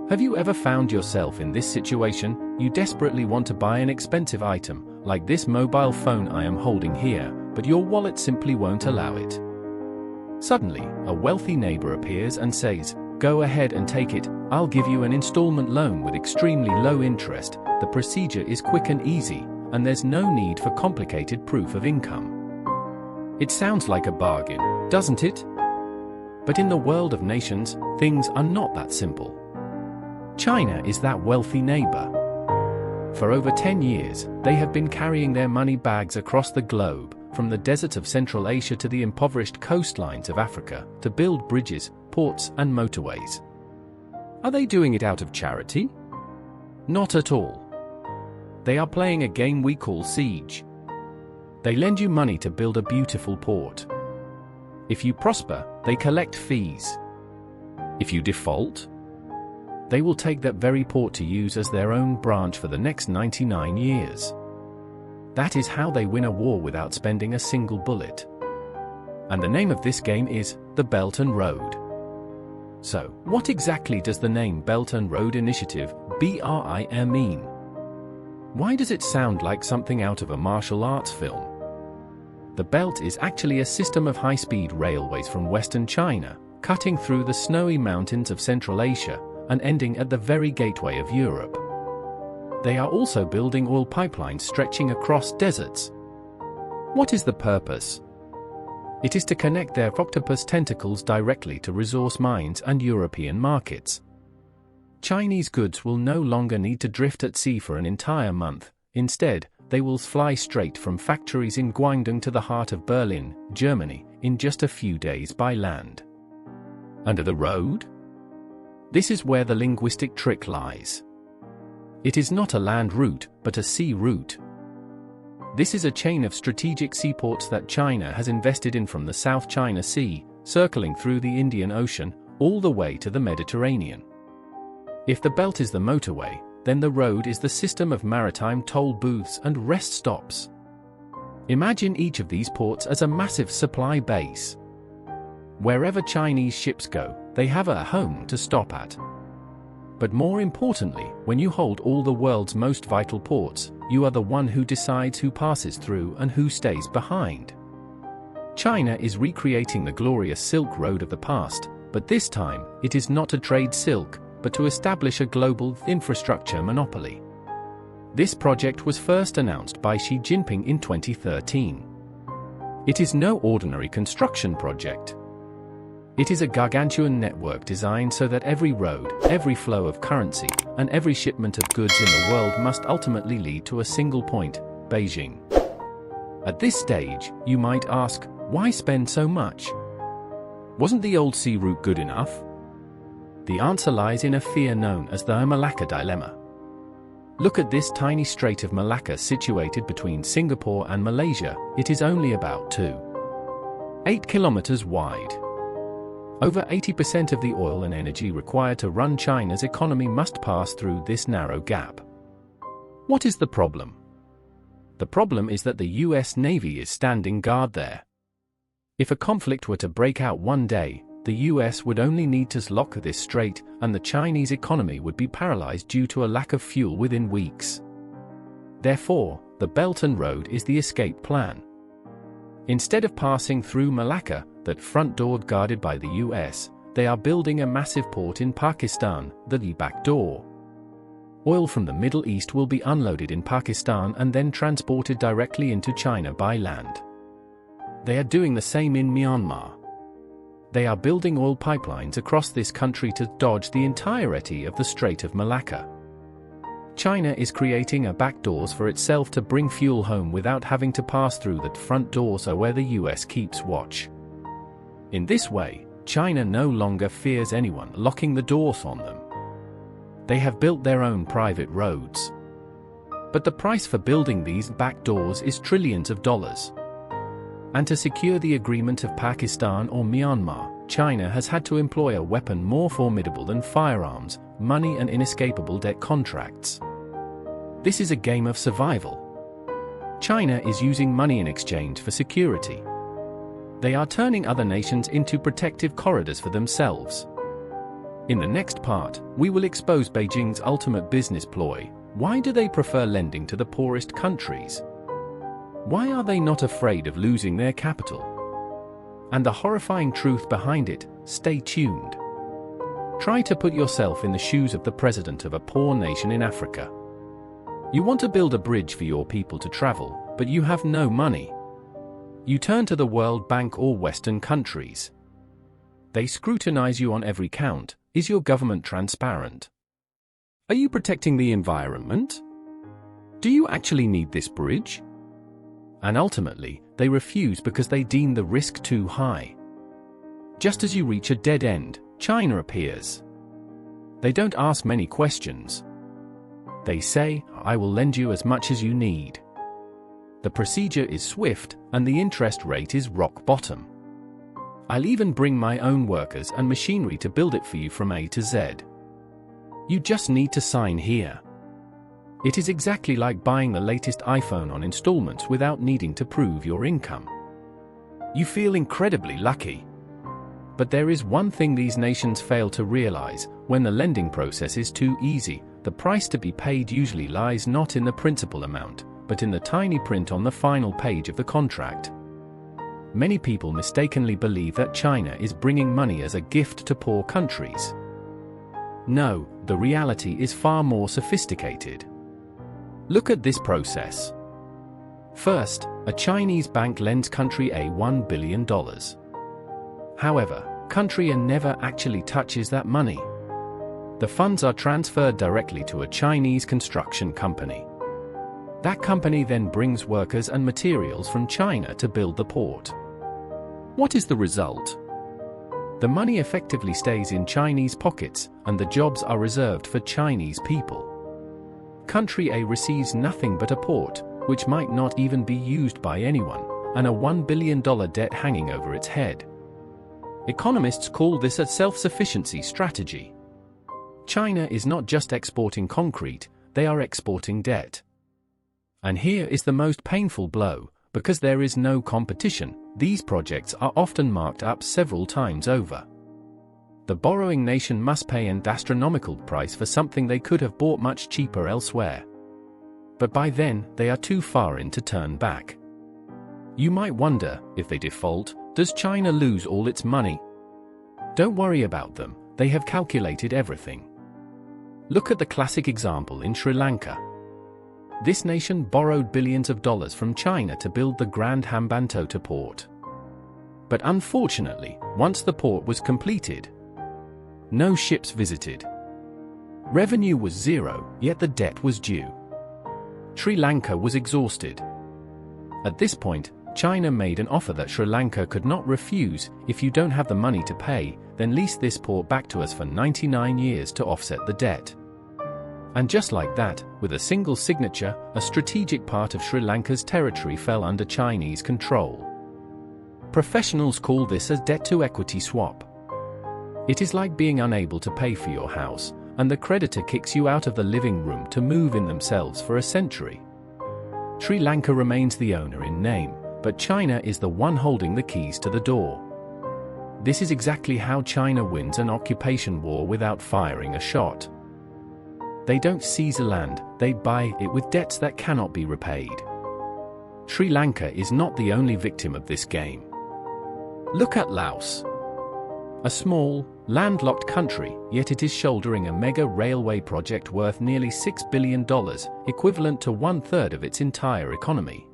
Have you ever found yourself in this situation? You desperately want to buy an expensive item, like this mobile phone I am holding here, but your wallet simply won't allow it. Suddenly, a wealthy neighbor appears and says, "Go ahead and take it, I'll give you an installment loan with extremely low interest. The procedure is quick and easy, and there's no need for complicated proof of income." It sounds like a bargain, doesn't it? But in the world of nations, things are not that simple. China is that wealthy neighbor. For over 10 years, they have been carrying their money bags across the globe, from the deserts of Central Asia to the impoverished coastlines of Africa, to build bridges, ports, and motorways. Are they doing it out of charity? Not at all. They are playing a game we call siege. They lend you money to build a beautiful port. If you prosper, they collect fees. If you default, they will take that very port to use as their own branch for the next 99 years. That is how they win a war without spending a single bullet. And the name of this game is the Belt and Road. So, what exactly does the name Belt and Road Initiative, BRIM, mean? Why does it sound like something out of a martial arts film? The Belt is actually a system of high-speed railways from western China, cutting through the snowy mountains of Central Asia, and ending at the very gateway of Europe. They are also building oil pipelines stretching across deserts. What is the purpose? It is to connect their octopus tentacles directly to resource mines and European markets. Chinese goods will no longer need to drift at sea for an entire month. Instead, they will fly straight from factories in Guangdong to the heart of Berlin, Germany, in just a few days by land. Under the road? This is where the linguistic trick lies. It is not a land route, but a sea route. This is a chain of strategic seaports that China has invested in from the South China Sea, circling through the Indian Ocean, all the way to the Mediterranean. If the belt is the motorway, then the road is the system of maritime toll booths and rest stops. Imagine each of these ports as a massive supply base. Wherever Chinese ships go, they have a home to stop at. But more importantly, when you hold all the world's most vital ports, you are the one who decides who passes through and who stays behind. China is recreating the glorious Silk Road of the past, but this time, it is not to trade silk, but to establish a global infrastructure monopoly. This project was first announced by Xi Jinping in 2013. It is no ordinary construction project. It is a gargantuan network designed so that every road, every flow of currency, and every shipment of goods in the world must ultimately lead to a single point, Beijing. At this stage, you might ask, why spend so much? Wasn't the old sea route good enough? The answer lies in a fear known as the Malacca Dilemma. Look at this tiny strait of Malacca situated between Singapore and Malaysia. It is only about 2.8 kilometers wide. Over 80% of the oil and energy required to run China's economy must pass through this narrow gap. What is the problem? The problem is that the US Navy is standing guard there. If a conflict were to break out one day, the US would only need to lock this strait, and the Chinese economy would be paralyzed due to a lack of fuel within weeks. Therefore, the Belt and Road is the escape plan. Instead of passing through Malacca, that front door guarded by the US, they are building a massive port in Pakistan, the back door. Oil from the Middle East will be unloaded in Pakistan and then transported directly into China by land. They are doing the same in Myanmar. They are building oil pipelines across this country to dodge the entirety of the Strait of Malacca. China is creating a back doors for itself to bring fuel home without having to pass through the front doors where the US keeps watch. In this way, China no longer fears anyone locking the doors on them. They have built their own private roads. But the price for building these back doors is trillions of dollars. And to secure the agreement of Pakistan or Myanmar, China has had to employ a weapon more formidable than firearms, money and inescapable debt contracts. This is a game of survival. China is using money in exchange for security. They are turning other nations into protective corridors for themselves. In the next part, we will expose Beijing's ultimate business ploy. Why do they prefer lending to the poorest countries? Why are they not afraid of losing their capital? And the horrifying truth behind it. Stay tuned. Try to put yourself in the shoes of the president of a poor nation in Africa. You want to build a bridge for your people to travel, but you have no money. You turn to the World Bank or Western countries. They scrutinize you on every count. Is your government transparent? Are you protecting the environment? Do you actually need this bridge? And ultimately, they refuse because they deem the risk too high. Just as you reach a dead end, China appears. They don't ask many questions. They say, I will lend you as much as you need. The procedure is swift, and the interest rate is rock bottom. I'll even bring my own workers and machinery to build it for you from A to Z. You just need to sign here. It is exactly like buying the latest iPhone on installments without needing to prove your income. You feel incredibly lucky. But there is one thing these nations fail to realize: when the lending process is too easy, the price to be paid usually lies not in the principal amount, but in the tiny print on the final page of the contract. Many people mistakenly believe that China is bringing money as a gift to poor countries. No, the reality is far more sophisticated. Look at this process. First, a Chinese bank lends country A $1 billion. However, country A never actually touches that money. The funds are transferred directly to a Chinese construction company. That company then brings workers and materials from China to build the port. What is the result? The money effectively stays in Chinese pockets, and the jobs are reserved for Chinese people. Country A receives nothing but a port, which might not even be used by anyone, and a $1 billion debt hanging over its head. Economists call this a self-sufficiency strategy. China is not just exporting concrete, they are exporting debt. And here is the most painful blow: because there is no competition, these projects are often marked up several times over. The borrowing nation must pay an astronomical price for something they could have bought much cheaper elsewhere. But by then, they are too far in to turn back. You might wonder, if they default, does China lose all its money? Don't worry about them, they have calculated everything. Look at the classic example in Sri Lanka. This nation borrowed billions of dollars from China to build the Grand Hambantota port. But unfortunately, once the port was completed, no ships visited. Revenue was zero, yet the debt was due. Sri Lanka was exhausted. At this point, China made an offer that Sri Lanka could not refuse: if you don't have the money to pay, then lease this port back to us for 99 years to offset the debt. And just like that, with a single signature, a strategic part of Sri Lanka's territory fell under Chinese control. Professionals call this a debt-to-equity swap. It is like being unable to pay for your house, and the creditor kicks you out of the living room to move in themselves for a century. Sri Lanka remains the owner in name, but China is the one holding the keys to the door. This is exactly how China wins an occupation war without firing a shot. They don't seize a land, they buy it with debts that cannot be repaid. Sri Lanka is not the only victim of this game. Look at Laos. A small, landlocked country, yet it is shouldering a mega railway project worth nearly $6 billion, equivalent to 1/3 of its entire economy.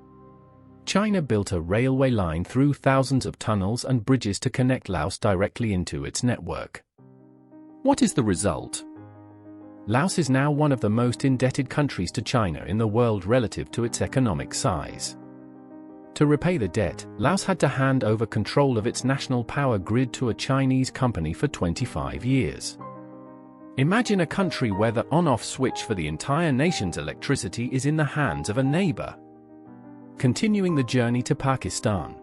China built a railway line through thousands of tunnels and bridges to connect Laos directly into its network. What is the result? Laos is now one of the most indebted countries to China in the world relative to its economic size. To repay the debt, Laos had to hand over control of its national power grid to a Chinese company for 25 years. Imagine a country where the on-off switch for the entire nation's electricity is in the hands of a neighbor. Continuing the journey to Pakistan.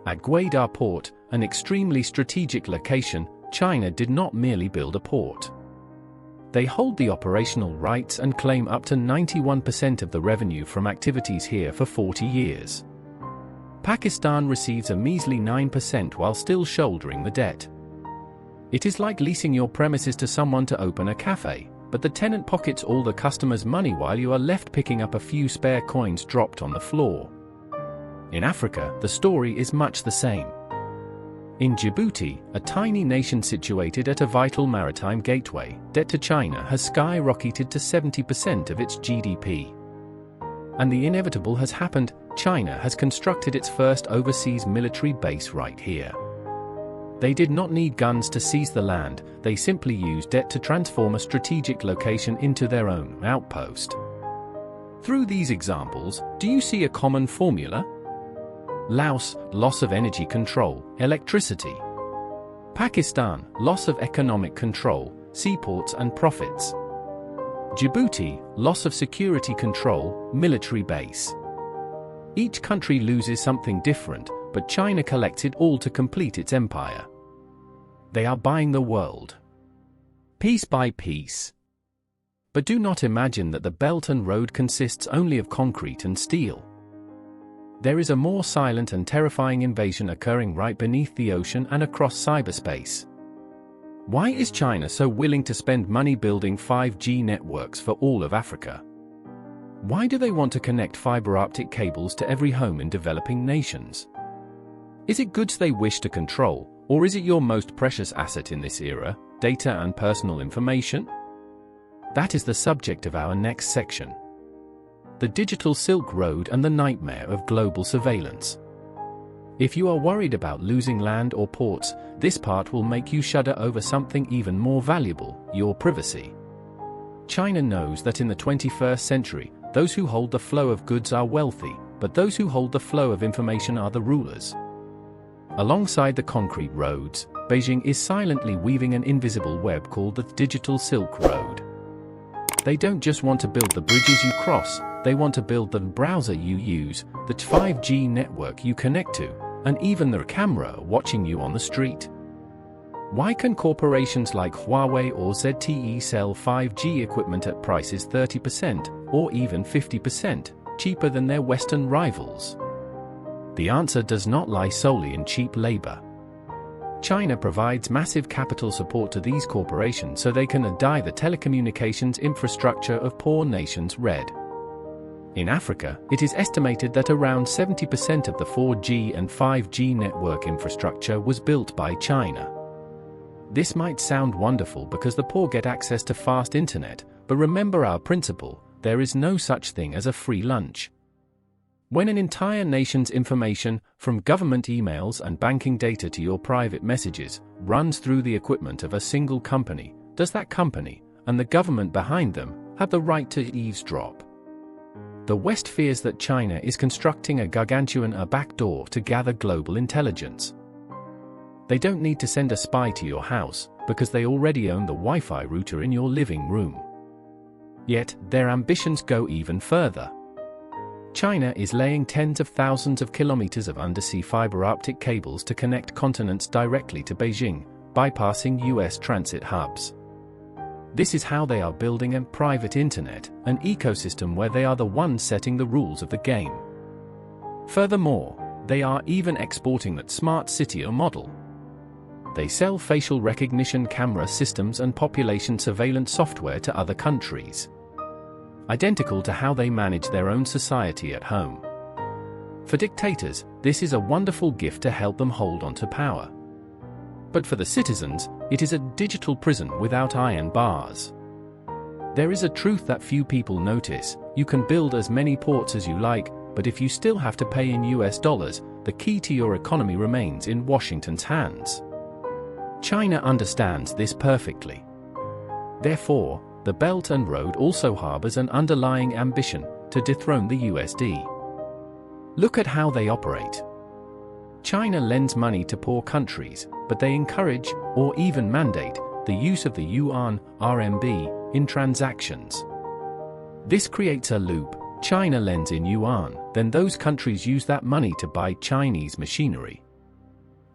At Gwadar Port, an extremely strategic location, China did not merely build a port. They hold the operational rights and claim up to 91% of the revenue from activities here for 40 years. Pakistan receives a measly 9% while still shouldering the debt. It is like leasing your premises to someone to open a cafe, but the tenant pockets all the customers' money while you are left picking up a few spare coins dropped on the floor. In Africa, the story is much the same. In Djibouti, a tiny nation situated at a vital maritime gateway, debt to China has skyrocketed to 70% of its GDP. And the inevitable has happened. China has constructed its first overseas military base right here. They did not need guns to seize the land, they simply used debt to transform a strategic location into their own outpost. Through these examples, do you see a common formula? Laos, loss of energy control, electricity. Pakistan, loss of economic control, seaports and profits. Djibouti, loss of security control, military base. Each country loses something different, but China collects it all to complete its empire. They are buying the world, piece by piece. But do not imagine that the Belt and Road consists only of concrete and steel. There is a more silent and terrifying invasion occurring right beneath the ocean and across cyberspace. Why is China so willing to spend money building 5G networks for all of Africa? Why do they want to connect fiber optic cables to every home in developing nations? Is it goods they wish to control, or is it your most precious asset in this era, data and personal information? That is the subject of our next section. The Digital Silk Road and the Nightmare of Global Surveillance. If you are worried about losing land or ports, this part will make you shudder over something even more valuable, your privacy. China knows that in the 21st century, those who hold the flow of goods are wealthy, but those who hold the flow of information are the rulers. Alongside the concrete roads, Beijing is silently weaving an invisible web called the Digital Silk Road. They don't just want to build the bridges you cross, they want to build the browser you use, the 5G network you connect to, and even the camera watching you on the street. Why can corporations like Huawei or ZTE sell 5G equipment at prices 30% or even 50% cheaper than their Western rivals? The answer does not lie solely in cheap labor. China provides massive capital support to these corporations so they can dye the telecommunications infrastructure of poor nations red. In Africa, it is estimated that around 70% of the 4G and 5G network infrastructure was built by China. This might sound wonderful because the poor get access to fast internet, but remember our principle, there is no such thing as a free lunch. When an entire nation's information, from government emails and banking data to your private messages, runs through the equipment of a single company, does that company, and the government behind them, have the right to eavesdrop? The West fears that China is constructing a gargantuan backdoor to gather global intelligence. They don't need to send a spy to your house, because they already own the Wi-Fi router in your living room. Yet, their ambitions go even further. China is laying tens of thousands of kilometers of undersea fiber optic cables to connect continents directly to Beijing, bypassing US transit hubs. This is how they are building a private internet, an ecosystem where they are the ones setting the rules of the game. Furthermore, they are even exporting that smart city model. They sell facial recognition camera systems and population surveillance software to other countries, identical to how they manage their own society at home. For dictators, this is a wonderful gift to help them hold on to power. But for the citizens, it is a digital prison without iron bars. There is a truth that few people notice: you can build as many ports as you like, but if you still have to pay in US dollars, the key to your economy remains in Washington's hands. China understands this perfectly. Therefore, the Belt and Road also harbors an underlying ambition to dethrone the USD. Look at how they operate. China lends money to poor countries, but they encourage, or even mandate, the use of the yuan, RMB, in transactions. This creates a loop. China lends in yuan, then those countries use that money to buy Chinese machinery.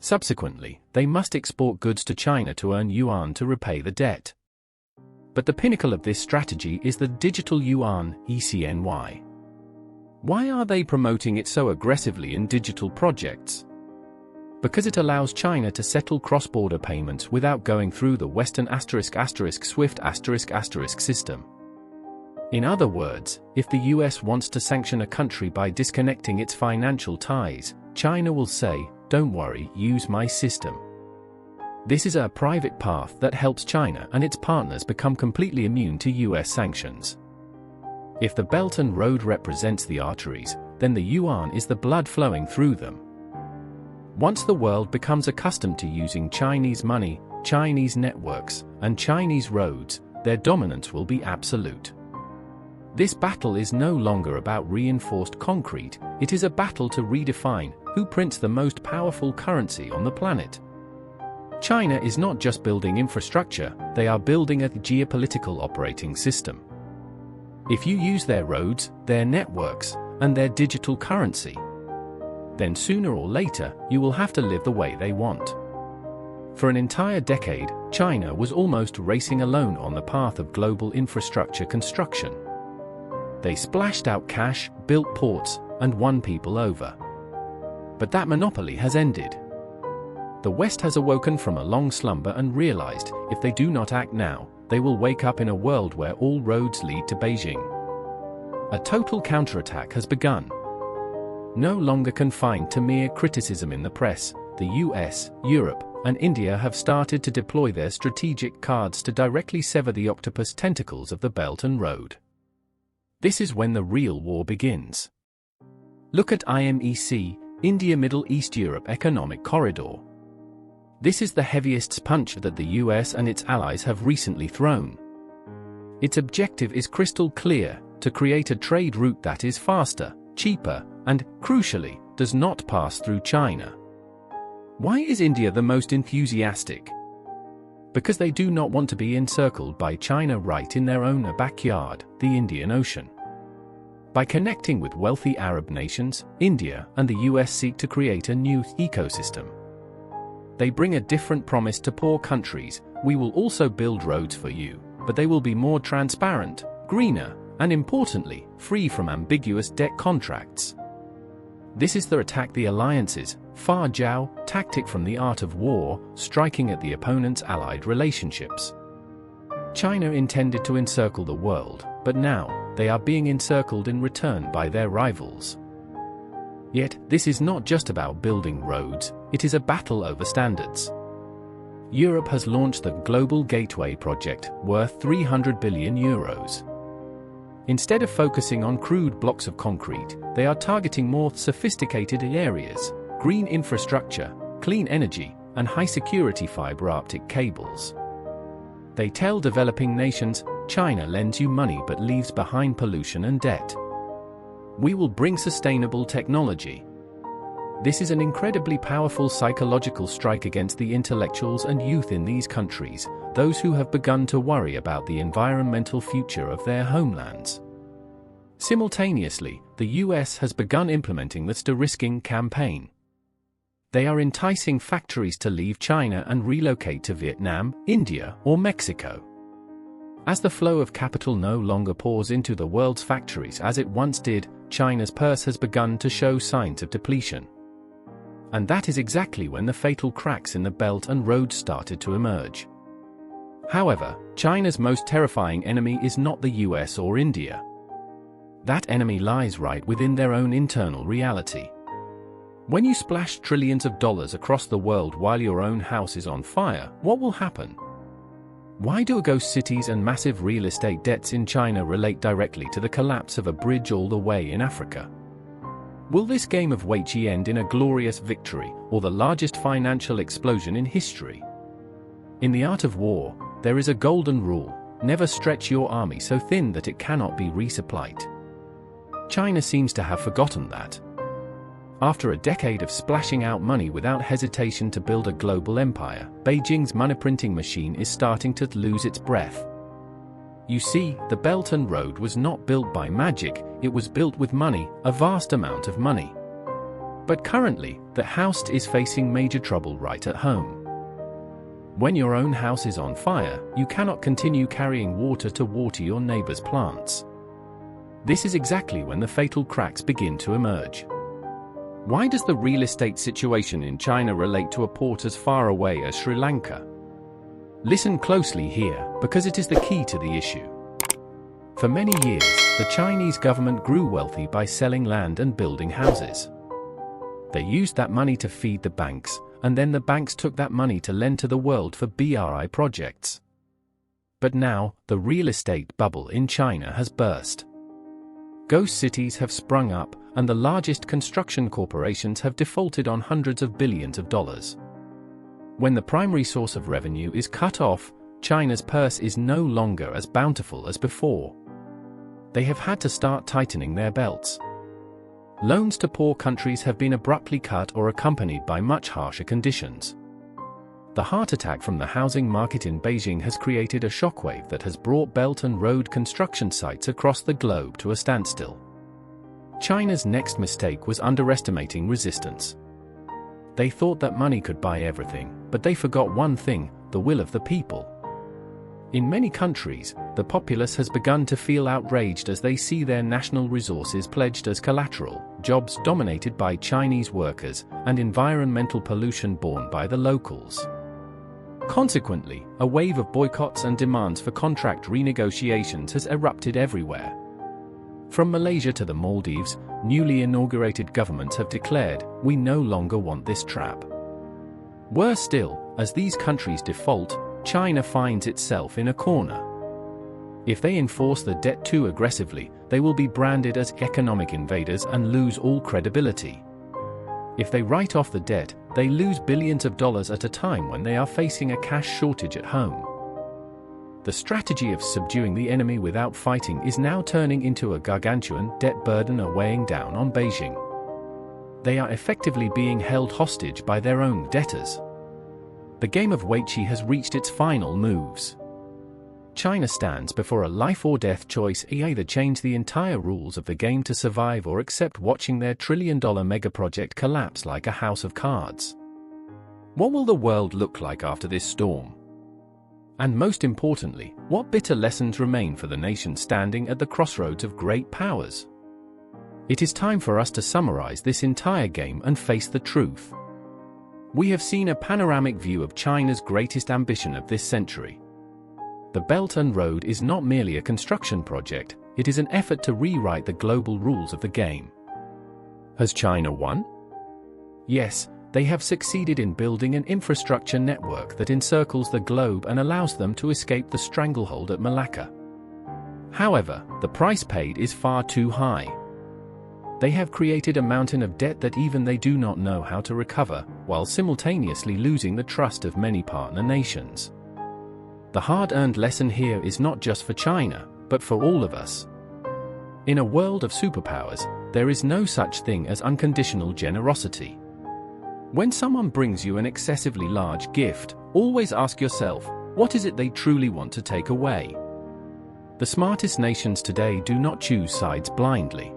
Subsequently, they must export goods to China to earn yuan to repay the debt. But the pinnacle of this strategy is the digital yuan, ECNY. Why are they promoting it so aggressively in digital projects? because it allows China to settle cross-border payments without going through the Western **SWIFT** system. In other words, if the US wants to sanction a country by disconnecting its financial ties, China will say, "Don't worry, use my system." This is a private path that helps China and its partners become completely immune to US sanctions. If the Belt and Road represents the arteries, then the yuan is the blood flowing through them. Once the world becomes accustomed to using Chinese money, Chinese networks, and Chinese roads, their dominance will be absolute. This battle is no longer about reinforced concrete, it is a battle to redefine who prints the most powerful currency on the planet. China is not just building infrastructure, they are building a geopolitical operating system. If you use their roads, their networks, and their digital currency, then sooner or later, you will have to live the way they want. For an entire decade, China was almost racing alone on the path of global infrastructure construction. They splashed out cash, built ports, and won people over. But that monopoly has ended. The West has awoken from a long slumber and realized, if they do not act now, they will wake up in a world where all roads lead to Beijing. A total counterattack has begun. No longer confined to mere criticism in the press, the US, Europe, and India have started to deploy their strategic cards to directly sever the octopus tentacles of the Belt and Road. This is when the real war begins. Look at IMEC, India-Middle East-Europe Economic Corridor. This is the heaviest punch that the US and its allies have recently thrown. Its objective is crystal clear: to create a trade route that is faster, cheaper, and, crucially, does not pass through China. Why is India the most enthusiastic? Because they do not want to be encircled by China right in their own backyard, the Indian Ocean. By connecting with wealthy Arab nations, India and the US seek to create a new ecosystem. They bring a different promise to poor countries: we will also build roads for you, but they will be more transparent, greener, and importantly, free from ambiguous debt contracts. This is the attack the alliances, Fa Jiao tactic from the art of war, striking at the opponent's allied relationships. China intended to encircle the world, but now, they are being encircled in return by their rivals. Yet, this is not just about building roads, it is a battle over standards. Europe has launched the Global Gateway project, worth €300 billion. Instead of focusing on crude blocks of concrete, they are targeting more sophisticated areas: green infrastructure, clean energy, and high-security fiber optic cables. They tell developing nations, China lends you money but leaves behind pollution and debt. We will bring sustainable technology. This is an incredibly powerful psychological strike against the intellectuals and youth in these countries, those who have begun to worry about the environmental future of their homelands. Simultaneously, the US has begun implementing the de-risking campaign. They are enticing factories to leave China and relocate to Vietnam, India, or Mexico. As the flow of capital no longer pours into the world's factories as it once did, China's purse has begun to show signs of depletion. And that is exactly when the fatal cracks in the Belt and Road started to emerge. However, China's most terrifying enemy is not the US or India. That enemy lies right within their own internal reality. When you splash trillions of dollars across the world while your own house is on fire, what will happen? Why do ghost cities and massive real estate debts in China relate directly to the collapse of a bridge all the way in Africa? Will this game of Weiqi end in a glorious victory, or the largest financial explosion in history? In the art of war, there is a golden rule: never stretch your army so thin that it cannot be resupplied. China seems to have forgotten that. After a decade of splashing out money without hesitation to build a global empire, Beijing's money-printing machine is starting to lose its breath. You see, the Belt and Road was not built by magic, it was built with money, a vast amount of money. But currently, the house is facing major trouble right at home. When your own house is on fire, you cannot continue carrying water to water your neighbor's plants. This is exactly when the fatal cracks begin to emerge. Why does the real estate situation in China relate to a port as far away as Sri Lanka? Listen closely here, because it is the key to the issue. For many years, the Chinese government grew wealthy by selling land and building houses. They used that money to feed the banks, and then the banks took that money to lend to the world for BRI projects. But now, the real estate bubble in China has burst. Ghost cities have sprung up, and the largest construction corporations have defaulted on hundreds of billions of dollars. When the primary source of revenue is cut off, China's purse is no longer as bountiful as before. They have had to start tightening their belts. Loans to poor countries have been abruptly cut or accompanied by much harsher conditions. The heart attack from the housing market in Beijing has created a shockwave that has brought Belt and Road construction sites across the globe to a standstill. China's next mistake was underestimating resistance. They thought that money could buy everything, but they forgot one thing: the will of the people. In many countries, the populace has begun to feel outraged as they see their national resources pledged as collateral, jobs dominated by Chinese workers, and environmental pollution borne by the locals. Consequently, a wave of boycotts and demands for contract renegotiations has erupted everywhere. From Malaysia to the Maldives, newly inaugurated governments have declared, "We no longer want this trap." Worse still, as these countries default, China finds itself in a corner. If they enforce the debt too aggressively, they will be branded as economic invaders and lose all credibility. If they write off the debt, they lose billions of dollars at a time when they are facing a cash shortage at home. The strategy of subduing the enemy without fighting is now turning into a gargantuan debt burden weighing down on Beijing. They are effectively being held hostage by their own debtors. The game of Weiqi has reached its final moves. China stands before a life or death choice: either change the entire rules of the game to survive or accept watching their trillion-dollar megaproject collapse like a house of cards. What will the world look like after this storm? And most importantly, what bitter lessons remain for the nation standing at the crossroads of great powers? It is time for us to summarize this entire game and face the truth. We have seen a panoramic view of China's greatest ambition of this century. The Belt and Road is not merely a construction project, it is an effort to rewrite the global rules of the game. Has China won? Yes, they have succeeded in building an infrastructure network that encircles the globe and allows them to escape the stranglehold at Malacca. However, the price paid is far too high. They have created a mountain of debt that even they do not know how to recover, while simultaneously losing the trust of many partner nations. The hard-earned lesson here is not just for China, but for all of us. In a world of superpowers, there is no such thing as unconditional generosity. When someone brings you an excessively large gift, always ask yourself, what is it they truly want to take away? The smartest nations today do not choose sides blindly.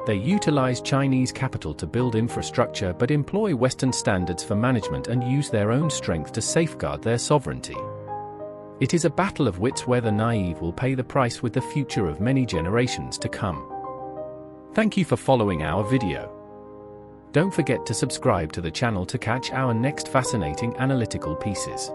They utilize Chinese capital to build infrastructure but employ Western standards for management and use their own strength to safeguard their sovereignty. It is a battle of wits where the naive will pay the price with the future of many generations to come. Thank you for following our video. Don't forget to subscribe to the channel to catch our next fascinating analytical pieces.